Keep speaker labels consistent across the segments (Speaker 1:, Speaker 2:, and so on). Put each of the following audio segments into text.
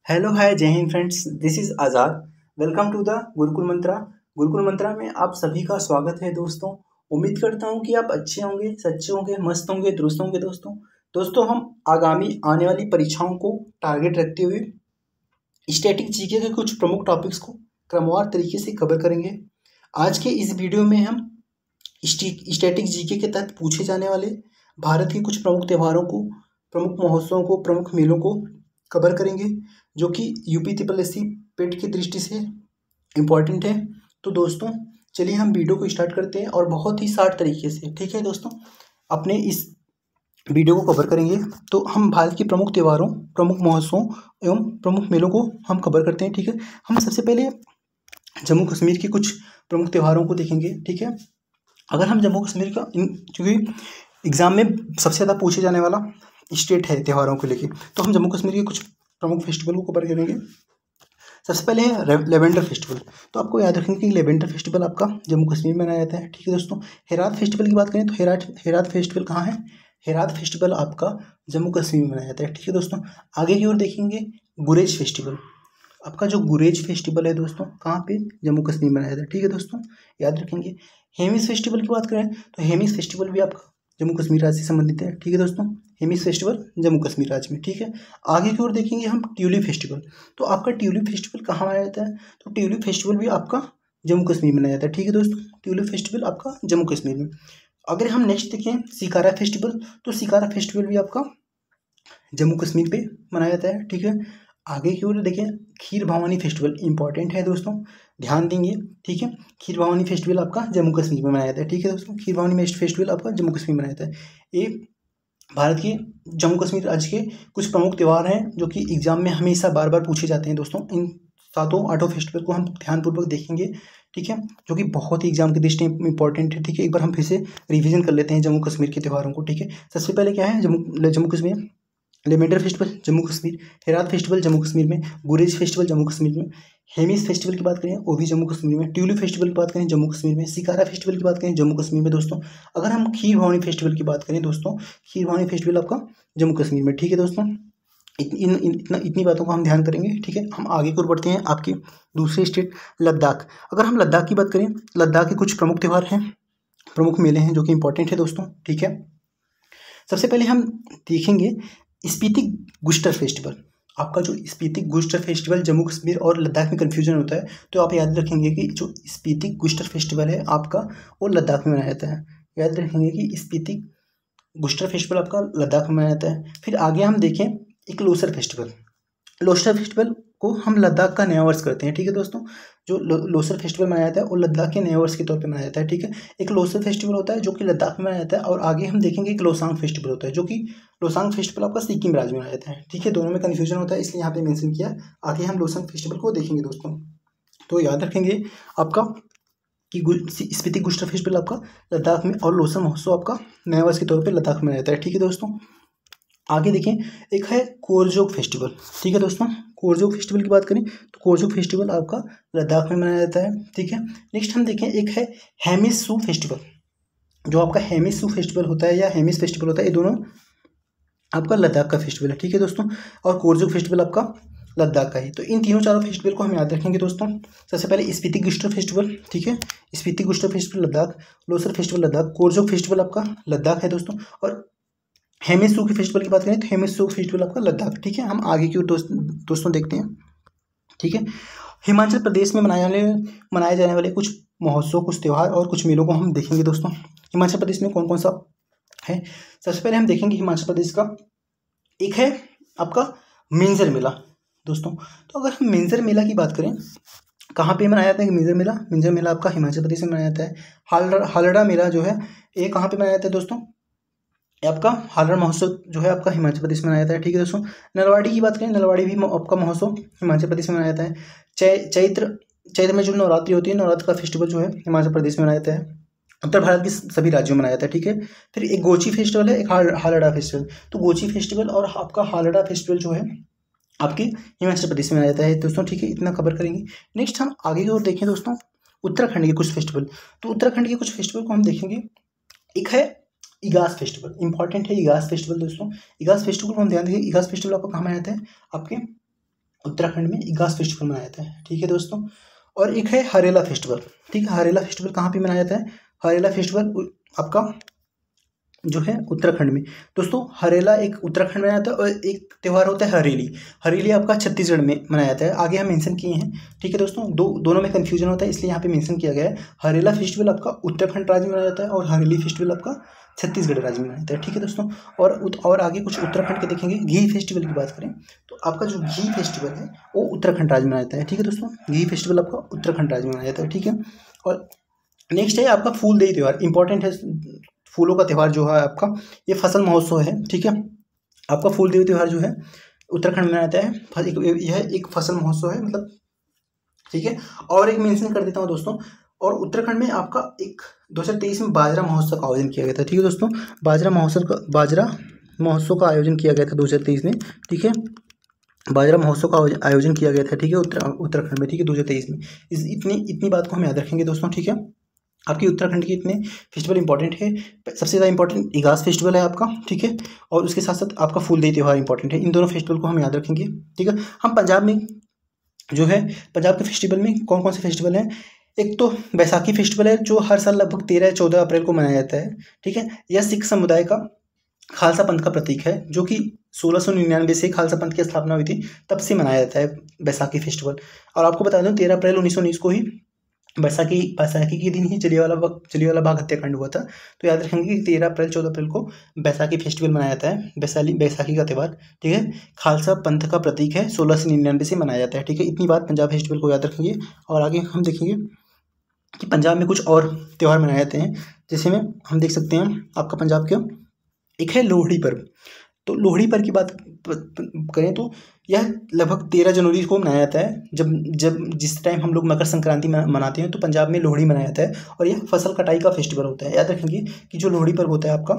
Speaker 1: Hello hi जय हिंद friends, this is Azad. Welcome to the Gurukul Mantra. Gurukul Mantra में आप सभी का स्वागत है दोस्तों। उम्मीद करता हूँ कि आप अच्छे होंगे, सच्चे होंगे, मस्त होंगे, दुरुस्त होंगे दोस्तों हम आगामी आने वाली परीक्षाओं को टारगेट रखते हुए स्टैटिक जीके के कुछ प्रमुख टॉपिक्स को क्रमवार तरीके से कवर करेंगे। आज के इस वीडियो में हम स्टैटिक जीके के तहत पूछे जाने वाले भारत के कुछ प्रमुख त्योहारों को, प्रमुख महोत्सवों को, प्रमुख मेलों को कवर करेंगे, जो कि यूपी ट्रिपल एस सी पेट की दृष्टि से इम्पॉर्टेंट है। तो दोस्तों चलिए हम वीडियो को स्टार्ट करते हैं और बहुत ही शार्ट तरीके से, ठीक है दोस्तों, अपने इस वीडियो को कवर करेंगे। तो हम भारत के प्रमुख त्योहारों, प्रमुख महोत्सवों एवं प्रमुख मेलों को हम कवर करते हैं, ठीक है। हम सबसे पहले जम्मू कश्मीर के कुछ प्रमुख त्योहारों को देखेंगे, ठीक है। अगर हम जम्मू कश्मीर का, क्योंकि एग्ज़ाम में सबसे ज़्यादा पूछे जाने वाला स्टेट है त्योहारों को लेके, तो हम जम्मू कश्मीर के कुछ प्रमुख फेस्टिवल को कवर करेंगे। सबसे पहले है लेवेंडर फेस्टिवल। तो आपको याद रखेंगे कि लेवेंडर फेस्टिवल आपका जम्मू कश्मीर में मनाया जाता है, ठीक है दोस्तों। हेरात फेस्टिवल की बात करें तो हेरात फेस्टिवल कहाँ है? हेरात फेस्टिवल आपका जम्मू कश्मीर में मनाया जाता है, ठीक है दोस्तों। आगे की ओर देखेंगे गुरेज फेस्टिवल। आपका जो गुरेज फेस्टिवल है दोस्तों, कहाँ पे? जम्मू कश्मीर में मनाया जाता है, ठीक है दोस्तों, याद रखेंगे। हेमिस फेस्टिवल की बात करें तो हेमिस फेस्टिवल भी आपका जम्मू कश्मीर राज्य से संबंधित है, ठीक है दोस्तों। हेमिस फेस्टिवल जम्मू कश्मीर राज्य में, ठीक है। आगे की ओर देखेंगे हम ट्यूलिप फेस्टिवल। तो आपका ट्यूलिप फेस्टिवल कहाँ मनाया जाता है? तो ट्यूलिप फेस्टिवल भी आपका जम्मू कश्मीर में मनाया जाता है, ठीक है दोस्तों। ट्यूलिप फेस्टिवल आपका जम्मू कश्मीर में। अगर हम नेक्स्ट देखें सिकारा फेस्टिवल, तो सिकारा फेस्टिवल भी आपका जम्मू कश्मीर पे मनाया जाता है, ठीक है। आगे की ओर देखें, खीर भवानी फेस्टिवल इंपॉर्टेंट है दोस्तों, ध्यान देंगे, ठीक है। खीर भवानी फेस्टिवल आपका जम्मू कश्मीर में मनाया जाता है, ठीक है दोस्तों। खीर भवानी फेस्टिवल आपका जम्मू कश्मीर में मनाया जाता है। ये भारत के जम्मू कश्मीर राज्य के कुछ प्रमुख त्यौहार हैं जो कि एग्जाम में हमेशा बार बार पूछे जाते हैं दोस्तों। इन 7-8 फेस्टिवल को हम ध्यानपूर्वक देखेंगे, ठीक है, जो कि बहुत ही एग्जाम की दृष्टि इंपॉर्टेंट है, ठीक है। एक बार हम फिर से रिवीजन कर लेते हैं जम्मू कश्मीर के त्योहारों को, ठीक है। सबसे पहले क्या है? Jammu Kashmir lavender festival Jammu Kashmir, Herat festival Jammu Kashmir में, गुरेज फेस्टिवल जम्मू कश्मीर में, हेमिस फेस्टिवल की बात करें वो भी जम्मू कश्मीर में, ट्यूलिप फेस्टिवल की बात करें जम्मू कश्मीर में, सिकारा फेस्टिवल की बात करें जम्मू कश्मीर में दोस्तों। अगर हम खीर भवानी फेस्टिवल की बात करें दोस्तों, खीर भवानी फेस्टिवल आपका जम्मू कश्मीर में, ठीक है दोस्तों। इतनी बातों को हम ध्यान करेंगे, ठीक है। हम आगे को बढ़ते हैं, आपकी दूसरी स्टेट लद्दाख। अगर हम लद्दाख की बात करें, लद्दाख के कुछ प्रमुख त्यौहार हैं, प्रमुख मेले हैं जो कि इंपॉर्टेंट है दोस्तों, ठीक है। सबसे पहले हम देखेंगे स्पीति गुस्टर फेस्टिवल। आपका जो स्पीति गुस्टर फेस्टिवल जम्मू कश्मीर और लद्दाख में कन्फ्यूजन होता है, तो आप याद रखेंगे कि जो स्पीति गुस्टर फेस्टिवल है आपका वो लद्दाख में मनाया जाता है। याद रखेंगे कि स्पीति गुस्टर फेस्टिवल आपका लद्दाख में मनाया जाता है। फिर आगे हम देखें एक लोसर फेस्टिवल। लोसर फेस्टिवल को हम लद्दाख का नया वर्ष करते हैं, ठीक है दोस्तों। जो लोसर फेस्टिवल मनाया जाता है वो लद्दाख के नए वर्ष के तौर पे मनाया जाता है, ठीक है। एक लोसर फेस्टिवल होता है जो कि लद्दाख में मनाया जाता है, और आगे हम देखेंगे एक लोसांग फेस्टिवल होता है जो कि लोसांग फेस्टिवल आपका सिक्किम राज्य में मनाया जाता है, ठीक है। दोनों में कन्फ्यूजन होता है इसलिए यहाँ पे मेंशन किया। आगे हम लोसांग फेस्टिवल को देखेंगे दोस्तों। तो याद रखेंगे आपका कि स्पीति गुस्टर फेस्टिवल आपका लद्दाख में और लोसर महोत्सव आपका नया वर्ष के तौर पर लद्दाख में मनाया जाता है, ठीक है दोस्तों। आगे देखें, एक है कोरजोग फेस्टिवल, ठीक है दोस्तों। कोरजोग फेस्टिवल की बात करें तो कोरजोग फेस्टिवल आपका लद्दाख में मनाया जाता है, ठीक है। नेक्स्ट हम देखें, एक है हेमिस सू फेस्टिवल। जो आपका हेमिस सू फेस्टिवल होता है या हेमिस फेस्टिवल होता है, ये दोनों आपका लद्दाख का फेस्टिवल है, ठीक है दोस्तों। और कोरजोग फेस्टिवल आपका लद्दाख का है। तो इन तीनों चारों फेस्टिवल को हम याद रखेंगे दोस्तों। सबसे पहले स्पीति गुस्टर फेस्टिवल, ठीक है, Spiti Gustor festival Ladakh, Losar festival Ladakh, Korzok festival आपका लद्दाख है दोस्तों, और हेमिस सू के फेस्टिवल की बात करें तो हेमिस सू फेस्टिवल आपका लद्दाख, ठीक है। हम आगे की दोस्तों देखते हैं, ठीक है। हिमाचल प्रदेश में मनाए जाने वाले कुछ महोत्सव, कुछ त्यौहार और कुछ मेलों को हम देखेंगे दोस्तों। हिमाचल प्रदेश में कौन कौन सा है? सबसे पहले हम देखेंगे हिमाचल प्रदेश का, एक है आपका मिंजर मेला दोस्तों। तो अगर हम मिंजर मेला की बात करें, कहाँ पे मनाया जाता है मिंजर मेला आपका हिमाचल प्रदेश में मनाया जाता है। हालड़ा मेला जो है ये कहाँ पे मनाया जाता है दोस्तों? आपका हालड़ा महोत्सव जो है आपका हिमाचल प्रदेश में मनाया जाता है, ठीक है दोस्तों। नलवाड़ी की बात करें, नलवाड़ी भी आपका महोत्सव हिमाचल प्रदेश में मनाया जाता है। चैत्र में जो नवरात्रि होती है, नवरात्र का फेस्टिवल जो है हिमाचल प्रदेश में मनाया जाता है। उत्तर भारत के सभी राज्यों में मनाया जाता है, ठीक है। फिर एक गोची फेस्टिवल है, एक हालड़ा फेस्टिवल। तो गोची फेस्टिवल और आपका हालड़ा फेस्टिवल जो है आपके हिमाचल प्रदेश में मनाया जाता है दोस्तों, ठीक है। इतना कवर करेंगे। नेक्स्ट हम आगे की ओर देखें दोस्तों, उत्तराखंड के कुछ फेस्टिवल। तो उत्तराखंड के कुछ फेस्टिवल को हम देखेंगे। एक है इगास फेस्टिवल, इंपॉर्टेंट है इगास फेस्टिवल दोस्तों। इगास फेस्टिवल को हम ध्यान देंगे। इगास फेस्टिवल आपको कहाँ मनाया जाता है? आपके उत्तराखंड में इगास फेस्टिवल मनाया जाता है, ठीक है दोस्तों। और एक है हरेला फेस्टिवल, ठीक है। हरेला फेस्टिवल कहाँ पे मनाया जाता है? हरेला फेस्टिवल आपका जो है उत्तराखंड में। दोस्तों हरेला एक उत्तराखंड में आता है और एक त्यौहार होता है हरेली। हरेली आपका छत्तीसगढ़ में मनाया जाता है, आगे हम मेंशन किए हैं, ठीक है दोस्तों। दोनों में कन्फ्यूजन होता है, इसलिए यहाँ पे मेंशन किया गया है। हरेला फेस्टिवल आपका उत्तराखंड राज्य में मनाया जाता है और हरेली फेस्टिवल आपका छत्तीसगढ़ राज्य में मनाया जाता है, ठीक है दोस्तों। और आगे कुछ उत्तराखंड के देखेंगे। घी फेस्टिवल की बात करें तो आपका जो घी फेस्टिवल है वो उत्तराखंड राज्य में मनाया जाता है, ठीक है दोस्तों। घी फेस्टिवल आपका उत्तराखंड राज्य में मनाया जाता है, ठीक है। और नेक्स्ट है आपका फूलदेई त्यौहार, इंपॉर्टेंट है। फूलों का त्यौहार जो है आपका, ये फसल महोत्सव है, ठीक है। आपका फूलदेई त्यौहार जो है उत्तराखंड में मनाया जाता है। यह एक फसल महोत्सव है, मतलब, ठीक है। और एक मेंशन कर देता हूँ दोस्तों, और उत्तराखंड में आपका एक 2023 में बाजरा महोत्सव का आयोजन किया गया था, ठीक है दोस्तों। बाजरा महोत्सव का आयोजन किया गया था 2023 में, ठीक है। बाजरा महोत्सव का आयोजन किया गया था, ठीक है, उत्तराखंड में, ठीक है, 2023 में। इतनी बात को हम याद रखेंगे दोस्तों, ठीक है। आपकी उत्तराखंड के इतने फेस्टिवल इंपॉर्टेंट है। सबसे ज़्यादा इंपॉर्टेंट इगास फेस्टिवल है आपका, ठीक है। और उसके साथ साथ आपका फूलदेई त्यौहार इंपॉर्टेंट है। इन दोनों फेस्टिवल को हम याद रखेंगे, ठीक है। हम पंजाब में जो है, पंजाब के फेस्टिवल में कौन कौन से फेस्टिवल हैं? एक तो बैसाखी फेस्टिवल है जो हर साल लगभग 13-14 अप्रैल को मनाया जाता है, ठीक है। यह सिख समुदाय का खालसा पंथ का प्रतीक है, जो कि 1699 से खालसा पंथ की स्थापना हुई थी, तब से मनाया जाता है बैसाखी फेस्टिवल। और आपको बता दूं 13 अप्रैल 1919 को ही बैसाखी के दिन ही जलियांवाला बाग हत्याकांड हुआ था। तो याद रखेंगे कि 13 अप्रैल 14 अप्रैल को बैसाखी फेस्टिवल मनाया जाता है, बैसाखी का त्यौहार, ठीक है। खालसा पंथ का प्रतीक है, 1699 से मनाया जाता है, ठीक है। इतनी बात पंजाब फेस्टिवल को याद रखेंगे। और आगे हम देखेंगे कि पंजाब में कुछ और त्यौहार मनाए जाते हैं, जैसे में हम देख सकते हैं आपका पंजाब का एक है लोहड़ी पर्व। तो लोहड़ी पर्व की बात करें तो यह लगभग 13 जनवरी को मनाया जाता है। जब जिस टाइम हम लोग मकर संक्रांति मनाते हैं तो पंजाब में लोहड़ी मनाया जाता है, और यह फसल कटाई का फेस्टिवल होता है। याद रखेंगे कि जो लोहड़ी पर्व होता है आपका,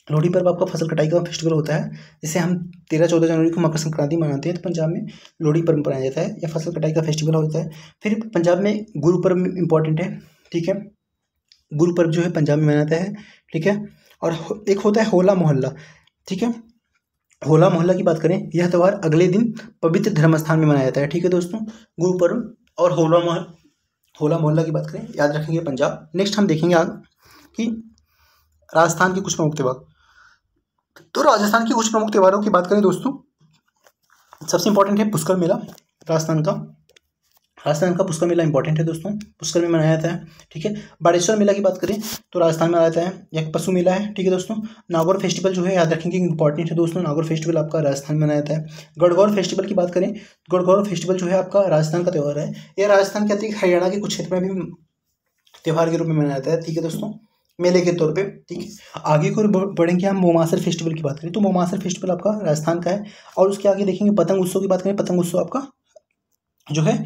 Speaker 1: लोहड़ी पर्व आपका फसल कटाई का फेस्टिवल होता है। जैसे हम 13-14 जनवरी को मकर संक्रांति मनाते हैं, तो पंजाब में लोहड़ी पर्व मनाया जाता है, यह फसल कटाई का फेस्टिवल होता है। फिर पंजाब में गुरु पर्व इंपॉर्टेंट है, ठीक है। गुरु पर्व जो है पंजाब में मनाता है, ठीक है। और एक होता है होला मोहल्ला, ठीक है। होला मोहल्ला की बात करें, यह त्यौहार अगले दिन पवित्र धर्मस्थान में मनाया जाता है, ठीक है दोस्तों। गुरु पर्व और होला मोहल्ला की बात करें, याद रखेंगे पंजाब। नेक्स्ट हम देखेंगे कि राजस्थान के कुछ प्रमुख त्यौहार। तो राजस्थान के कुछ प्रमुख त्योहारों की बात करें दोस्तों, सबसे इंपॉर्टेंट है पुष्कर मेला। राजस्थान का पुष्कर मेला इंपॉर्टेंट है दोस्तों, पुष्कर में मनाया जाता है, ठीक है। बाड़ेश्वर मेला की बात करें तो राजस्थान में मनाया जाता है, यह पशु मेला है, ठीक है दोस्तों। नागौर फेस्टिवल जो है, याद रखेंगे इंपॉर्टेंट है दोस्तों, नागौर फेस्टिवल आपका राजस्थान में मनाया जाता है। गणगौर फेस्टिवल की बात करें, गणगौर फेस्टिवल जो है आपका राजस्थान का त्यौहार है। यह राजस्थान के अतिरिक्त हरियाणा के कुछ क्षेत्र में भी त्यौहार के रूप में मनाया जाता है, ठीक है दोस्तों, मेले के तौर पे, ठीक है। आगे को बढ़ेंगे हम मोमासर फेस्टिवल की बात करें तो मोमासर फेस्टिवल आपका राजस्थान का है। और उसके आगे देखेंगे पतंग उत्सव की बात करें, पतंग उत्सव आपका जो है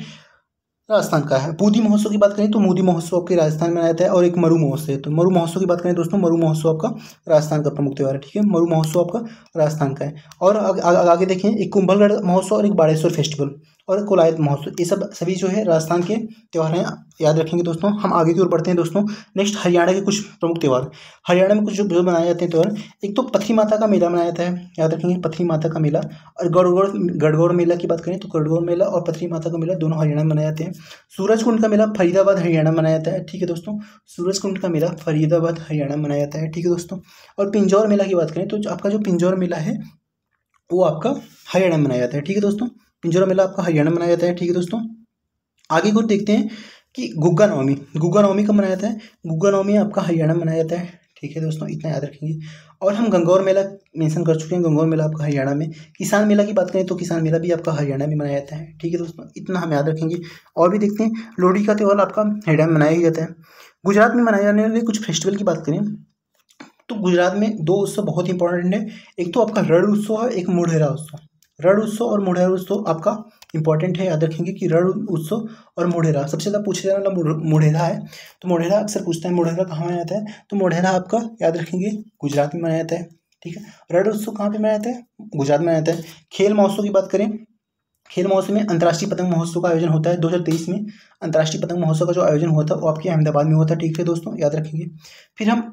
Speaker 1: राजस्थान का है। बूंदी महोत्सव की बात करें तो बूंदी महोत्सव आपके राजस्थान में मनाया जाता है। और एक मरु महोत्सव है, तो मरु महोत्सव की बात करें दोस्तों, मरु महोत्सव आपका राजस्थान का प्रमुख त्यौहार है, ठीक है। मरु महोत्सव आपका राजस्थान का है। और आगे देखें एक कुंभलगढ़ महोत्सव और एक बाड़ेश्वर फेस्टिवल और कोलायत महोत्सव, ये सभी जो है राजस्थान के त्यौहार हैं, याद रखेंगे दोस्तों। हम आगे की ओर बढ़ते हैं दोस्तों। नेक्स्ट हरियाणा के कुछ प्रमुख त्यौहार। हरियाणा में कुछ जो मनाए जाते हैं त्यौहार, एक तो पथरी माता का मेला मनाया जाता है, याद रखेंगे पथरी माता का मेला। और गढ़गौर मेला की बात करें तो गढ़गौर मेला और पथरी माता का मेला दोनों हरियाणा में मनाए जाते हैं। सूरजकुंड का मेला फरीदाबाद हरियाणा में मनाया जाता है, ठीक है दोस्तों। सूरजकुंड का मेला फरीदाबाद हरियाणा में मनाया जाता है, ठीक है दोस्तों। और पिंजौर मेला की बात करें तो आपका जो पिंजौर मेला है वो आपका हरियाणा में मनाया जाता है, ठीक है दोस्तों। पिंजौर मेला आपका हरियाणा में मनाया जाता है, ठीक है दोस्तों। आगे को देखते हैं कि गुग्गा नवमी कब मनाया जाता है। गुग्गा नवमी आपका हरियाणा में मनाया जाता है, ठीक है दोस्तों, इतना याद रखेंगे। और हम गंगौर मेला मेंशन कर चुके हैं, गंगौर मेला आपका हरियाणा में। किसान मेला की बात करें तो किसान मेला भी आपका हरियाणा में मनाया जाता है, ठीक है दोस्तों, इतना हम याद रखेंगे। और भी देखते हैं, लोहड़ी का त्यौहार आपका हरियाणा में मनाया ही जाता है। गुजरात में मनाए जाने वाले कुछ फेस्टिवल की बात करें तो गुजरात में दो उत्सव बहुत इंपॉर्टेंट है, एक तो आपका रण उत्सव है, एक मोढेरा उत्सव। रण उत्सव और मोढेरा उत्सव आपका इंपॉर्टेंट है, याद रखेंगे कि रण उत्सव और मोढेरा। सबसे ज़्यादा पूछा जाने वाला मोढेरा है, तो मोढेरा अक्सर पूछता है मोढेरा कहाँ मनाया जाता है, तो मोढेरा आपका याद रखेंगे गुजरात में मनाया जाता है, ठीक है। रण उत्सव कहाँ पे मनाया जाता है, गुजरात में मनाया जाता है। खेल महोत्सव की बात करें, खेल महोत्सव में अंतर्राष्ट्रीय पतंग महोत्सव का आयोजन होता है 2023 में। अंतर्राष्ट्रीय पतंग महोत्सव का जो आयोजन हुआ था वो आपके अहमदाबाद में हुआ था, ठीक है दोस्तों, याद रखेंगे। फिर हम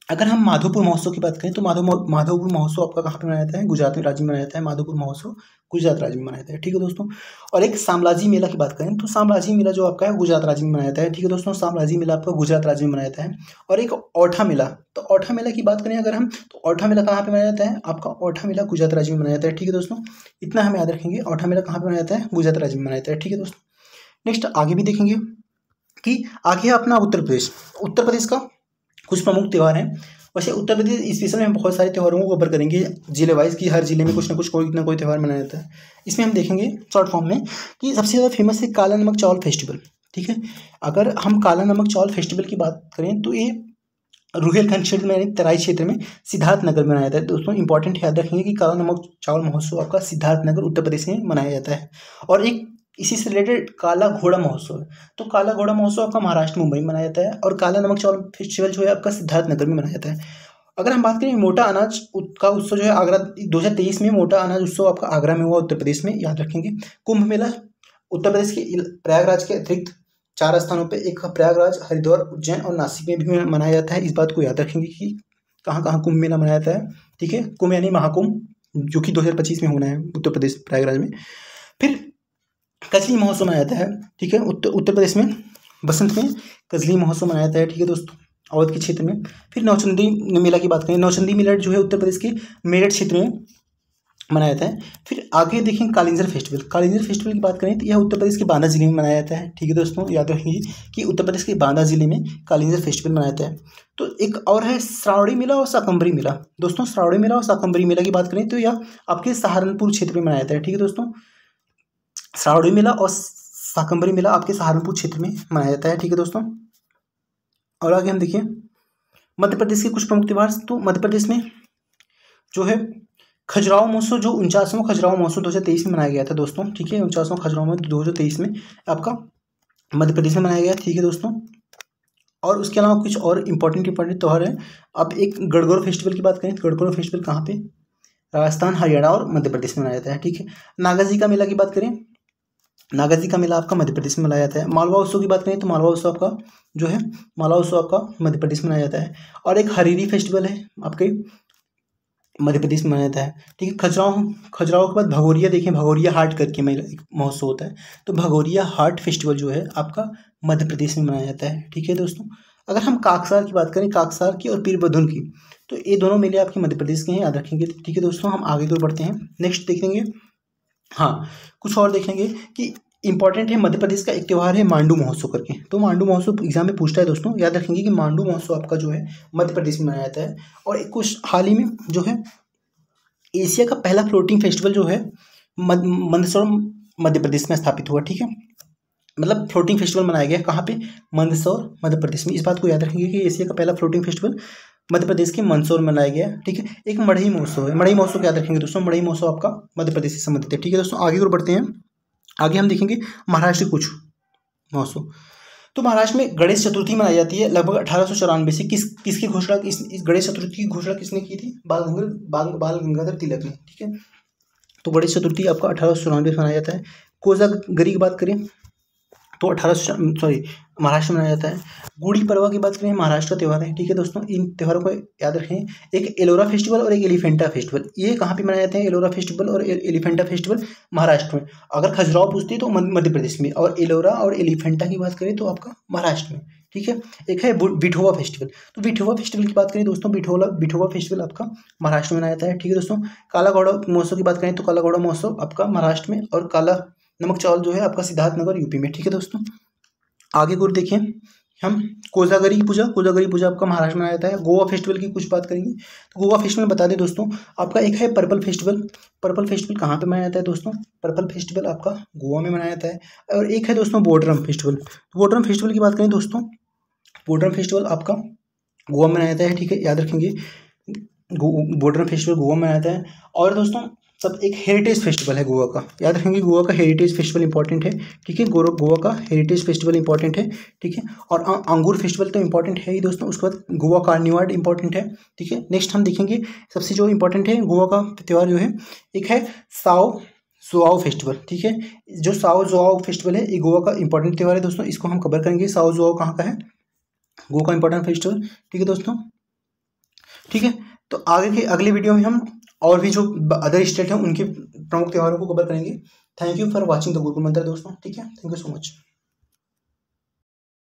Speaker 1: अगर हम माधोपुर महोत्सव की बात करें तो माधोपुर महोत्सव आपका कहाँ पे मनाया जाता है? गुजरात राज्य में मनाया जाता है। माधोपुर महोत्सव गुजरात राज्य में मनाया जाता है, ठीक है दोस्तों। और एक साम्राज्य मेला की बात करें तो साम्राज्य मेला जो आपका है गुजरात राज्य में मनाया जाता है, ठीक है दोस्तों। साम्राज्य मेला आपका गुजरात राज्य में मनाया जाता है। और एक औठा मेला, तो औठा मेला की बात करें अगर हम, तो औठा मेला कहाँ पे मनाया जाता है? आपका औठा मेला गुजरात राज्य में मनाया जाता है, ठीक है दोस्तों। इतना हम याद रखेंगे, औठा मेला कहाँ पे मनाया जाता है? गुजरात राज्य में मनाया जाता है, ठीक है दोस्तों। नेक्स्ट आगे भी देखेंगे कि आगे है अपना उत्तर प्रदेश। उत्तर प्रदेश का कुछ प्रमुख त्यौहार हैं। वैसे उत्तर प्रदेश इस विषय में हम बहुत सारे त्योहारों को कवर करेंगे जिले वाइज, कि हर जिले में कुछ ना कुछ कोई ना कोई त्यौहार मनाया जाता है। इसमें हम देखेंगे शॉर्ट फॉर्म में कि सबसे ज़्यादा फेमस है काला नमक चावल फेस्टिवल, ठीक है। अगर हम काला नमक चावल फेस्टिवल की बात करें तो ये रुहेलखंड क्षेत्र में यानी तराई क्षेत्र में सिद्धार्थनगर में मनाया जाता है दोस्तों। इंपॉर्टेंट याद रखेंगे कि काला नमक चावल महोत्सव आपका सिद्धार्थनगर उत्तर प्रदेश में मनाया जाता है। और एक इसी से रिलेटेड काला घोड़ा महोत्सव है, तो काला घोड़ा महोत्सव आपका महाराष्ट्र मुंबई में मनाया जाता है। और काला नमक चावल फेस्टिवल जो है आपका सिद्धार्थनगर में मनाया जाता है। अगर हम बात करें मोटा अनाज का उत्सव जो है आगरा 2023 में मोटा अनाज उत्सव आपका आगरा में हुआ, उत्तर प्रदेश में, याद रखेंगे। कुंभ मेला उत्तर प्रदेश के प्रयागराज के अतिरिक्त 4 स्थानों पे, एक प्रयागराज, हरिद्वार, उज्जैन और नासिक में भी मनाया जाता है। इस बात को याद रखेंगे कि कहाँ कहाँ कुंभ मेला मनाया जाता है, ठीक है। कुंभ यानी महाकुंभ, जो कि 2025 में होना है उत्तर प्रदेश प्रयागराज में। फिर कजली महोत्सव मनाया जाता है, ठीक है। उत्तर प्रदेश में बसंत में कजली महोत्सव मनाया जाता है, ठीक है दोस्तों, अवध के क्षेत्र में। फिर नौचंदी मेला की बात करें, नौचंदी मेला जो है उत्तर प्रदेश के मेरठ क्षेत्र में मनाया जाता है। फिर आगे देखें कालिंजर फेस्टिवल। कालिंजर फेस्टिवल की बात करें तो यह उत्तर प्रदेश के बांदा जिले में मनाया जाता है, ठीक है दोस्तों। याद रखिए कि उत्तर प्रदेश के बांदा जिले में कालिंजर फेस्टिवल मनाया जाता है। तो एक और है श्रावणी मेला और शाकंभरी मेला। दोस्तों श्रावणी मेला और शाकंभरी मेला की बात करें तो यह आपके सहारनपुर क्षेत्र में मनाया जाता है, ठीक है दोस्तों। श्रावणी मेला और शाकंभरी मेला आपके सहारनपुर क्षेत्र में मनाया जाता है, ठीक है दोस्तों। और आगे हम देखिए मध्य प्रदेश के कुछ प्रमुख त्यौहार। तो मध्य प्रदेश में जो है खजुराहो महोत्सव, जो 49वां खजुराहो महोत्सव 2023 में मनाया गया था दोस्तों, ठीक है। 49वां खजुराहो महोत्सव 2023 में आपका मध्य प्रदेश में मनाया गया, ठीक है दोस्तों। और उसके अलावा कुछ और इंपॉर्टेंट त्यौहार है। अब एक गणगौर फेस्टिवल की बात करें तो गणगौर फेस्टिवल कहाँ पे? राजस्थान, हरियाणा और मध्य प्रदेश में मनाया जाता है, ठीक है। नागा जी का मेला की बात करें, नागा जी का मेला आपका मध्य प्रदेश में मनाया जाता है। मालवा उत्सव की बात करें तो मालवा उत्सव आपका जो है, मालवा उत्सव आपका मध्य प्रदेश में मनाया जाता है। और एक हरीरी फेस्टिवल है आपके मध्य प्रदेश में मनाया जाता है, ठीक है। खजुराहो के बाद भगोरिया देखें, भगोरिया हाट करके मेला एक महोत्सव होता है, तो भगोरिया हाट फेस्टिवल जो है आपका मध्य प्रदेश में मनाया जाता है, ठीक है दोस्तों। अगर हम काकसार की बात करें, काकसार की और पीरबधुन की, तो ये दोनों मेले आपके मध्य प्रदेश के हैं, याद रखेंगे, ठीक है दोस्तों। हम आगे तो बढ़ते हैं, नेक्स्ट देखेंगे। हाँ, कुछ और देखेंगे कि इंपॉर्टेंट है मध्य प्रदेश का एक त्यौहार है मांडू महोत्सव करके। तो मांडू महोत्सव एग्जाम में पूछता है दोस्तों, याद रखेंगे कि मांडू महोत्सव आपका जो है मध्य प्रदेश में मनाया जाता है। और एक कुछ हाल ही में जो है एशिया का पहला फ्लोटिंग फेस्टिवल जो है मंदसौर मध्य प्रदेश में स्थापित हुआ, ठीक है। मतलब फ्लोटिंग फेस्टिवल मनाया गया कहाँ पे? मंदसौर मध्य प्रदेश में। इस बात को याद रखेंगे कि एशिया का पहला फ्लोटिंग फेस्टिवल मध्य प्रदेश के मंदसौर में मनाया गया, ठीक है। एक मढ़ई महोत्सव है, मढ़ई महोत्सव को याद रखेंगे दोस्तों, मढ़ई महोत्सव आपका मध्य प्रदेश से संबंधित है, ठीक है दोस्तों। आगे और बढ़ते हैं, आगे हम देखेंगे महाराष्ट्र के कुछ महोत्सव। तो महाराष्ट्र में गणेश चतुर्थी मनाई जाती है लगभग 1894 से। किसकी घोषणा, इस गणेश चतुर्थी की घोषणा किसने की थी? बाल गंगाधर तिलक ने, ठीक है। तो गणेश चतुर्थी आपका 1894 से मनाया जाता है। कोजागरी की बात करें तो महाराष्ट्र में मनाया जाता है। गुड़ी पड़वा की बात करें, महाराष्ट्र का त्यौहार है, ठीक है दोस्तों। इन त्योहारों को याद रखें। एक एलोरा फेस्टिवल और एक एलिफेंटा फेस्टिवल, ये कहाँ पे मनाए जाते हैं? एलोरा फेस्टिवल और एलिफेंटा फेस्टिवल महाराष्ट्र में। अगर खजुराहो पूछती है तो मध्य प्रदेश में, और एलोरा और एलिफेंटा की बात करें तो आपका महाराष्ट्र में, ठीक है। एक है विठोबा फेस्टिवल। तो विठोबा फेस्टिवल की बात करें दोस्तों, विठोबा फेस्टिवल आपका महाराष्ट्र में मनाया जाता है, ठीक है दोस्तों। काला घोड़ा महोत्सव की बात करें तो काला घोड़ा महोत्सव आपका महाराष्ट्र में, और काला नमक चावल जो है आपका सिद्धार्थनगर यूपी में, ठीक है दोस्तों। आगे को देखिए हम कोजागरी पूजा आपका महाराष्ट्र में मनाया जाता है। गोवा फेस्टिवल की कुछ बात करेंगे तो गोवा फेस्टिवल बता दें दोस्तों, आपका एक है पर्पल फेस्टिवल कहाँ पे मनाया जाता है दोस्तों? पर्पल फेस्टिवल आपका गोवा में मनाया जाता है। और एक है दोस्तों बोडरम फेस्टिवल। बोडरम फेस्टिवल की बात करें दोस्तों, बोडरम फेस्टिवल आपका गोवा में मनाया जाता है, ठीक है, याद रखेंगे। बोडरम फेस्टिवल गोवा में मनाया जाता है। और दोस्तों सब एक हेरिटेज फेस्टिवल है गोवा का, याद रखेंगे। गोवा का हेरिटेज फेस्टिवल इंपॉर्टेंट है, ठीक है। गोवा का हेरिटेज फेस्टिवल इंपॉर्टेंट है, ठीक है। और अंगूर फेस्टिवल तो इंपॉर्टेंट है ही दोस्तों। उसके बाद गोवा कार्निवाल इंपॉर्टेंट है, ठीक है। नेक्स्ट हम देखेंगे सबसे जो इंपॉर्टेंट है गोवा का त्यौहार जो है, एक है साओ जोआओ फेस्टिवल, ठीक है। जो साओ जोआओ फेस्टिवल है ये गोवा का इंपॉर्टेंट त्यौहार है दोस्तों, इसको हम कवर करेंगे। साओ जोआओ कहाँ का है? गोवा का इंपॉर्टेंट फेस्टिवल, ठीक है दोस्तों। ठीक है, तो आगे के अगले वीडियो में हम और भी जो अदर स्टेट हैं उनके प्रमुख त्योहारों को कवर करेंगे। Thank you for watching the Gurukul मंत्र दोस्तों। ठीक है, थैंक यू सो मच।